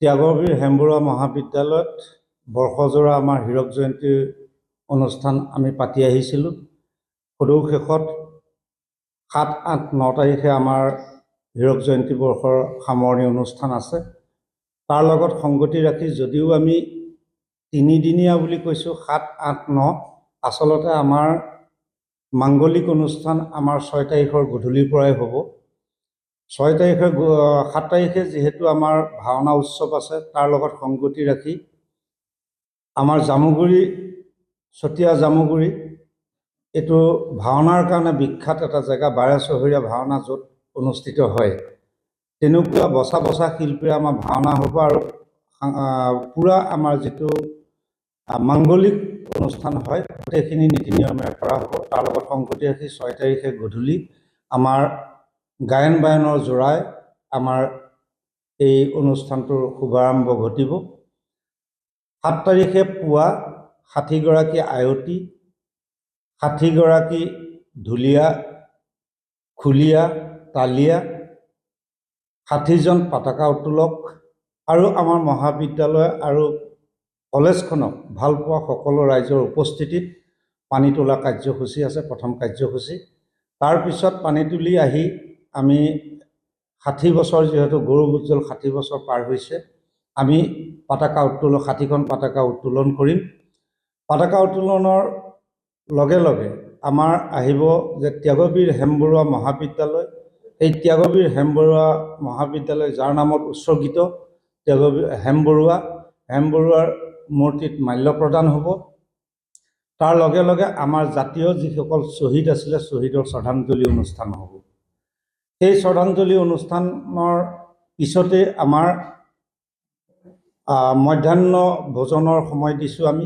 ত্যাগবীৰ হেমবৰুৱা মহাবিদ্যালয়ত বৰ্ষজোৰা আমাৰ হীৰক জয়ন্তীৰ অনুষ্ঠান আমি পাতি আহিছিলোঁ। সদৌ শেষত 7, 8, 9 তাৰিখে আমাৰ হীৰক জয়ন্তী বৰ্ষৰ সামৰণি অনুষ্ঠান আছে। তাৰ লগত সংগতি ৰাখি যদিও আমি 3 দিনীয়া বুলি কৈছোঁ 7, 8, 9, আচলতে আমাৰ মাংগলিক অনুষ্ঠান আমাৰ 6 তাৰিখৰ গধূলিৰ পৰাই হ'ব। 7 তাৰিখে যিহেতু আমাৰ ভাওনা উৎসৱ আছে, তাৰ লগত সংগতি ৰাখি আমাৰ জামুগুৰি, চতিয়া জামুগুৰি এইটো ভাওনাৰ কাৰণে বিখ্যাত এটা জেগা, 12 চহৰীয়া ভাওনা য'ত অনুষ্ঠিত হয়। তেনেকুৱা বচা বচা শিল্পীৰে আমাৰ ভাওনা হ'ব আৰু পূৰা আমাৰ যিটো মাংগলিক অনুষ্ঠান হয় গোটেইখিনি নীতি নিয়মেৰে কৰা হ'ব। তাৰ লগত সংগতি ৰাখি 6 তাৰিখে গধূলি আমাৰ গায়ন বায়নৰ জোৰাই আমাৰ এই অনুষ্ঠানটোৰ শুভাৰম্ভ ঘটিব। 7 তাৰিখে পুৱা 60 গৰাকী আয়তী, 60 গৰাকী ঢুলীয়া, খুলীয়া, তালীয়া, 60 জন পতাকা উত্তোলক আৰু আমাৰ মহাবিদ্যালয় আৰু কলেজখনক ভালপোৱা সকলো ৰাইজৰ উপস্থিতিত পানী তোলা কাৰ্যসূচী আছে, প্ৰথম কাৰ্যসূচী। তাৰপিছত পানী তুলি আহি আমি 60 বছৰ যিহেতু গৌৰৱ উজ্জ্বল 60 বছৰ পাৰ হৈছে, আমি পতাকা উত্তোলন 60খন পতাকা উত্তোলন কৰিম। পতাকা উত্তোলনৰ লগে লগে আমাৰ আহিব যে ত্যাগবীৰ হেমবৰুৱা মহাবিদ্যালয়। এই ত্যাগবীৰ হেমবৰুৱা মহাবিদ্যালয় যাৰ নামত উৎসৰ্গিত ত্যাগবীৰ হেমবৰুৱাৰ মূৰ্তিত মাল্য প্ৰদান হ'ব। তাৰ লগে লগে আমাৰ জাতীয় যিসকল শ্বহীদ আছিলে শ্বহীদৰ শ্ৰদ্ধাঞ্জলি অনুষ্ঠান হ'ব। এই শ্ৰদ্ধাঞ্জলি অনুষ্ঠানৰ পিছতে আমাৰ মধ্যাহ্ন ভোজনৰ সময় দিছোঁ আমি।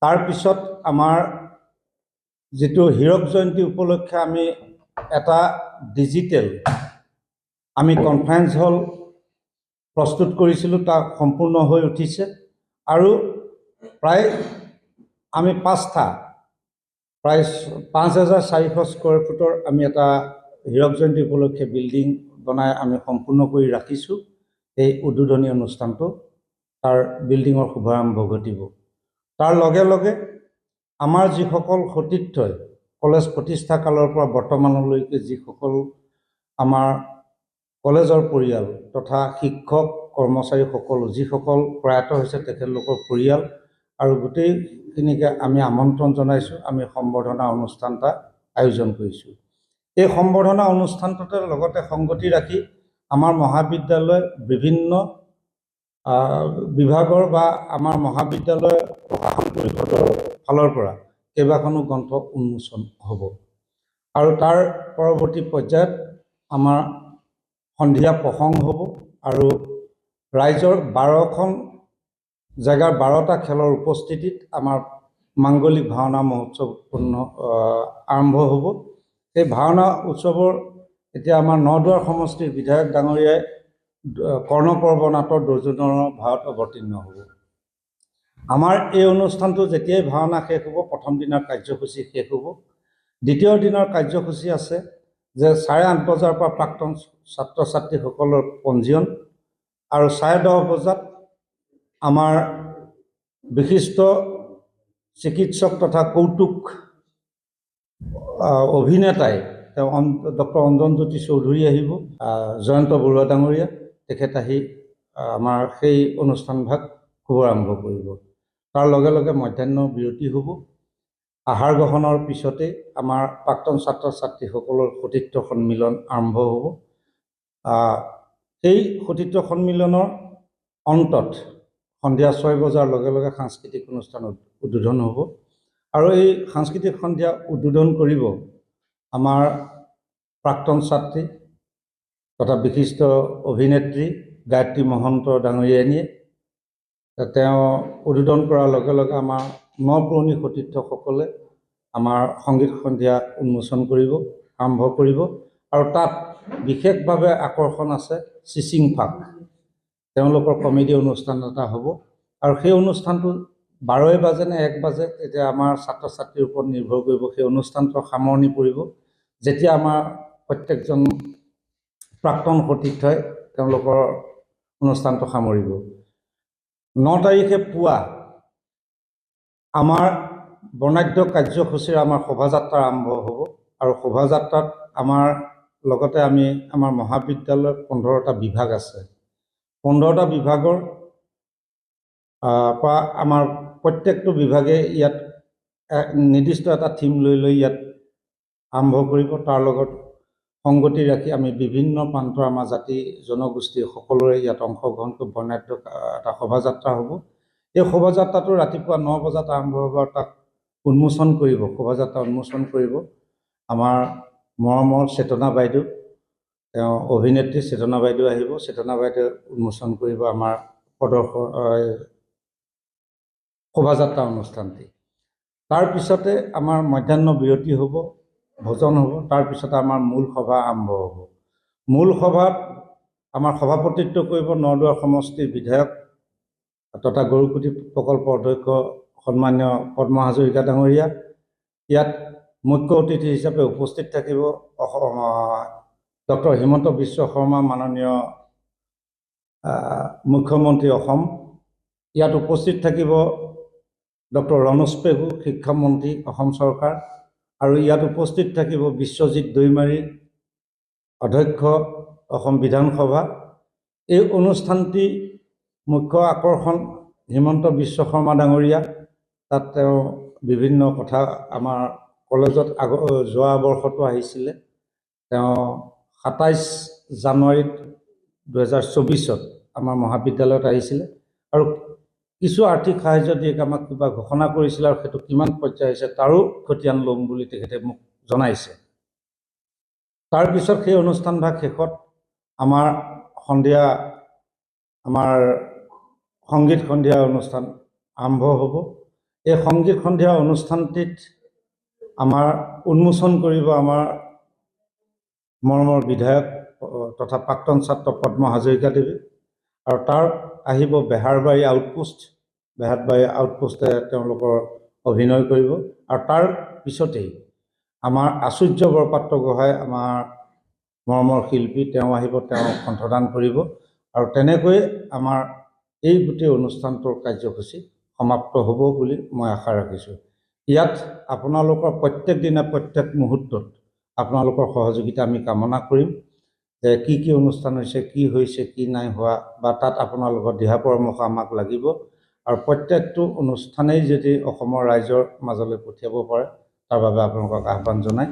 তাৰপিছত আমাৰ যিটো হীৰক জয়ন্তী উপলক্ষে আমি এটা ডিজিটেল আমি কনফাৰেঞ্চ হল প্ৰস্তুত কৰিছিলোঁ, তাক সম্পূৰ্ণ হৈ উঠিছে আৰু প্ৰায় আমি প্ৰায় 5,400 স্কোৱাৰ ফুটৰ আমি এটা হীৰক জয়ন্তী উপলক্ষে বিল্ডিং বনাই আমি সম্পূৰ্ণ কৰি ৰাখিছোঁ। এই উদ্বোধনী অনুষ্ঠানটো তাৰ বিল্ডিঙৰ শুভাৰম্ভ ঘটিব। তাৰ লগে লগে আমাৰ যিসকল সতীৰ্থই কলেজ প্ৰতিষ্ঠা কালৰ পৰা বৰ্তমানলৈকে যিসকল আমাৰ কলেজৰ পৰিয়াল তথা শিক্ষক কৰ্মচাৰী সকলো যিসকল প্ৰয়াত হৈছে তেখেতলোকৰ পৰিয়াল আৰু গোটেইখিনিকে আমি আমন্ত্ৰণ জনাইছোঁ। আমি সম্বৰ্ধনা অনুষ্ঠান এটা আয়োজন কৰিছোঁ। এই সম্বৰ্ধনা অনুষ্ঠানটোতে লগতে সংগতি ৰাখি আমাৰ মহাবিদ্যালয় বিভিন্ন বিভাগৰ বা আমাৰ মহাবিদ্যালয় প্ৰশাসন পৰিষদৰ ফালৰ পৰা কেইবাখনো গ্ৰন্থ উন্মোচন হ'ব আৰু তাৰ পৰৱৰ্তী পৰ্যায়ত আমাৰ সন্ধিয়া প্ৰসংগ হ'ব আৰু ৰাইজৰ 12খন জেগাৰ 12টা খেলৰ উপস্থিতিত আমাৰ মাংগলিক ভাওনা মহোৎসৱ আৰম্ভ হ'ব। এই ভাওনা উৎসৱৰ এতিয়া আমাৰ নদুৱাৰ সমষ্টিৰ বিধায়ক ডাঙৰীয়াই কৰ্ণপৰ্ব নাটৰ দুৰ্যোধনৰ ভাওত অৱতীৰ্ণ হ'ব। আমাৰ এই অনুষ্ঠানটো যেতিয়াই ভাওনা শেষ হ'ব, প্ৰথম দিনৰ কাৰ্যসূচী শেষ হ'ব। দ্বিতীয় দিনৰ কাৰ্যসূচী আছে যে 8:30 বজাৰ পৰা প্ৰাক্তন ছাত্ৰ ছাত্ৰীসকলৰ পঞ্জীয়ন আৰু 10:30 বজাত আমাৰ বিশিষ্ট চিকিৎসক তথা কৌতুক অভিনেতাই ডক্টৰ অঞ্জনজ্যোতি চৌধুৰী আহিব, জয়ন্ত বৰুৱা ডাঙৰীয়া, তেখেত আহি আমাৰ সেই অনুষ্ঠানভাগ শুভাৰম্ভ কৰিব। তাৰ লগে লগে মধ্যাহ্ন বিৰতি হ'ব। আহাৰ গ্ৰহণৰ পিছতে আমাৰ প্ৰাক্তন ছাত্ৰ ছাত্ৰীসকলৰ সতীৰ্থ সন্মিলন আৰম্ভ হ'ব। সেই সতীৰ্থ সন্মিলনৰ অন্তত সন্ধিয়া 6 বজাৰ লগে লগে সাংস্কৃতিক অনুষ্ঠান উদ্বোধন হ'ব আৰু এই সাংস্কৃতিক সন্ধিয়া উদ্বোধন কৰিব আমাৰ প্ৰাক্তন ছাত্ৰী তথা বিশিষ্ট অভিনেত্ৰী গায়ত্ৰী মহন্ত ডাঙৰীয়ানীয়ে। তেওঁ উদ্বোধন কৰাৰ লগে লগে আমাৰ পুৰণি সতীৰ্থসকলে আমাৰ সংগীত সন্ধিয়া উন্মোচন কৰিব, আৰম্ভ কৰিব আৰু তাত বিশেষভাৱে আকৰ্ষণ আছে চিচিং ফাক, তেওঁলোকৰ কমেডি অনুষ্ঠান এটা হ'ব আৰু সেই অনুষ্ঠানটো 12 বাজে নে 1 বাজে তেতিয়া আমাৰ ছাত্ৰ ছাত্ৰীৰ ওপৰত নিৰ্ভৰ কৰিব। সেই অনুষ্ঠানটোৰ সামৰণি পৰিব যেতিয়া আমাৰ প্ৰত্যেকজন প্ৰাক্তন সতীৰ্থই তেওঁলোকৰ অনুষ্ঠানটো সামৰিব। 9 তাৰিখে পুৱা আমাৰ বৰ্ণাঢ্য কাৰ্যসূচীৰে আমাৰ শোভাযাত্ৰা আৰম্ভ হ'ব আৰু শোভাযাত্ৰাত আমাৰ লগতে আমি আমাৰ মহাবিদ্যালয়ত 15টা বিভাগ আছে। 15টা বিভাগৰ পৰা আমাৰ প্ৰত্যেকটো বিভাগে ইয়াত নিৰ্দিষ্ট এটা থিম লৈ ইয়াত আৰম্ভ কৰিব। তাৰ লগত সংগতি ৰাখি আমি বিভিন্ন প্ৰান্তৰ আমাৰ জাতি জনগোষ্ঠী সকলোৰে ইয়াত অংশগ্ৰহণ কৰি বৰ্ণাঢ্য এটা শোভাযাত্ৰা হ'ব। এই শোভাযাত্ৰাটো ৰাতিপুৱা 9 বজাত আৰম্ভ হ'ব আৰু তাক উন্মোচন কৰিব, শোভাযাত্ৰা উন্মোচন কৰিব আমাৰ মৰমৰ চেতনা বাইদেউ, তেওঁ অভিনেত্ৰী চেতনা বাইদেউ আহিব। চেতনা বাইদেউ উন্মোচন কৰিব আমাৰ শোভাযাত্ৰা অনুষ্ঠানটি। তাৰপিছতে আমাৰ মধ্যাহ্ন বিৰতি হ'ব, ভোজন হ'ব। তাৰপিছতে আমাৰ মূল সভা আৰম্ভ হ'ব। মূল সভাত আমাৰ সভাপতিত্ব কৰিব নলদুৱাৰ সমষ্টিৰ বিধায়ক তথা গৰুকুটি প্ৰকল্পৰ অধ্যক্ষ সন্মানীয় পদ্ম হাজৰিকা ডাঙৰীয়া। ইয়াত মুখ্য অতিথি হিচাপে উপস্থিত থাকিব ডক্টৰ হিমন্ত বিশ্ব শৰ্মা, মাননীয় মুখ্যমন্ত্ৰী অসম। ইয়াত উপস্থিত থাকিব ডক্টৰ ৰণোজ পেগু, শিক্ষামন্ত্ৰী অসম চৰকাৰ, আৰু ইয়াত উপস্থিত থাকিব বিশ্বজিৎ দৈমাৰী, অধ্যক্ষ অসম বিধানসভা। এই অনুষ্ঠানটি মুখ্য আকৰ্ষণ হিমন্ত বিশ্ব শৰ্মা ডাঙৰীয়া। তাত তেওঁ বিভিন্ন কথা আমাৰ কলেজত যোৱা বৰ্ষতো আহিছিলে। তেওঁ 27 জানুৱাৰীত 2024ত আমাৰ মহাবিদ্যালয়ত আহিছিলে আৰু কিছু আৰ্থিক সাহায্য দি আমাক কিবা ঘোষণা কৰিছিলে আৰু সেইটো কিমান পৰ্যায় হৈছে তাৰো খতিয়ান ল'ম বুলি তেখেতে মোক জনাইছে। তাৰপিছত সেই অনুষ্ঠান ভাগ শেষত আমাৰ সন্ধিয়া আমাৰ সংগীত সন্ধিয়া অনুষ্ঠান আৰম্ভ হ'ব। এই সংগীত সন্ধিয়া অনুষ্ঠানটিত আমাৰ উন্মোচন কৰিব আমাৰ মৰমৰ বিধায়ক তথা প্ৰাক্তন ছাত্ৰ পদ্ম হাজৰিকা দেৱী, আৰু তাৰ আহিব বেহাৰবাৰী আউটপোষ্ট। বেহাৰবাৰী আউটপোষ্টে তেওঁলোকৰ অভিনয় কৰিব আৰু তাৰ পিছতেই আমাৰ আচুৰ্য বৰপাত্ৰ গোহাঁই, আমাৰ মৰমৰ শিল্পী, তেওঁ আহিব, তেওঁ কণ্ঠদান কৰিব। আৰু তেনেকৈয়ে আমাৰ এই গোটেই অনুষ্ঠানটোৰ কাৰ্যসূচী সমাপ্ত হ'ব বুলি মই আশা ৰাখিছোঁ। ইয়াত আপোনালোকৰ প্ৰত্যেক দিনা প্ৰত্যেক মুহূৰ্তত আপোনালোকৰ সহযোগিতা আমি কামনা কৰিম যে কি কি অনুষ্ঠান হৈছে, কি হৈছে, কি নাই হোৱা, বা তাত আপোনালোকৰ দিহা পৰামৰ্শ আমাক লাগিব। আৰু প্ৰত্যেকটো অনুষ্ঠানেই যদি অসমৰ ৰাইজৰ মাজলৈ পঠিয়াব পাৰে তাৰ বাবে আপোনালোকক আহ্বান জনাই